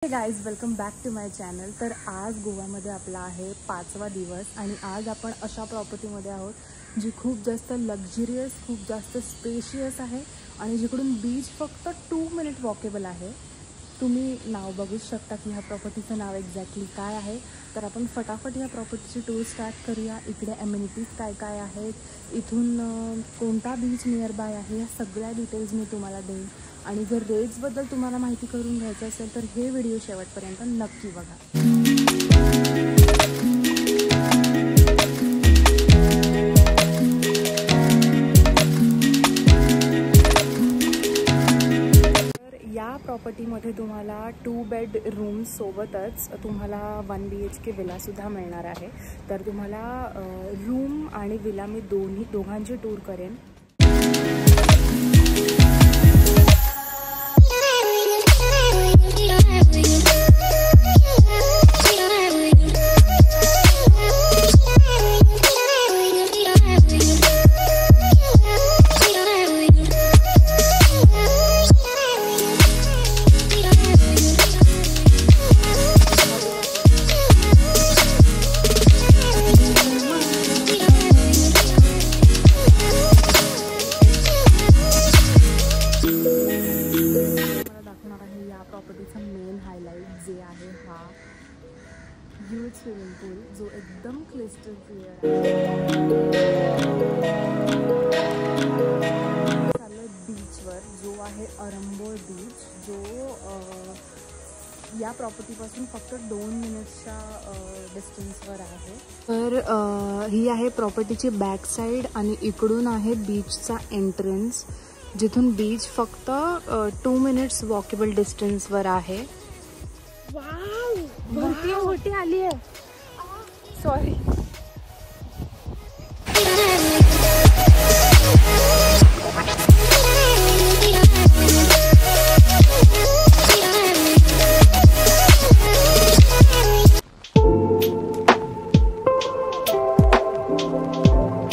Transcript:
Guys welcome back to my channel. तर आज गोव्यामध्ये आपला आहे 5वा दिवस आणि आज आपण अशा प्रॉपर्टीमध्ये आहोत जी खूप जास्त लक्झरियस, खूप जास्त स्पेशियस आहे आणि जिकडून बीच फक्त 2 मिनिट वॉकेबल आहे। तुम्ही नाव बघूच शकता की ह्या प्रॉपर्टीचं नाव एक्झॅक्टली काय आहे। तर आपण फटाफट ह्या प्रॉपर्टीची टूर स्टार्ट करूया। इकडे ॲम्युनिटीज काय काय आहेत, इथून कोणता बीच नियर बाय आहे, या सगळ्या डिटेल्स मी तुम्हाला देईन। आणि जर रेट्सबद्दल तुम्हाला माहिती करून घ्यायचं असेल तर हे व्हिडिओ शेवटपर्यंत नक्की बघा। या प्रॉपर्टीमध्ये तुम्हाला 2 बेड रूम सोबतच तुम्हाला 1 BHK विलासुद्धा मिळणार आहे। तर तुम्हाला रूम आणि विला मी दोघांची टूर करेन। प्रॉपर्टीचा मेन हायलाइट जे आहे हा ह्यूज स्विमिंग पूल जो एकदम क्रिस्टल क्लिअर आहे। बीचवर जो आहे अरंबोल बीच, जो या प्रॉपर्टीपासून फक्त 2 मिनिट्सच्या डिस्टन्सवर आहे। तर ही आहे प्रॉपर्टीची बॅक साईड आणि इकडून आहे बीचचा एंट्रन्स, जिथून बीच फक्त 2 मिनिट्स वॉकेबल डिस्टन्सवर आहे। वाव, भरती आली आहे, सॉरी।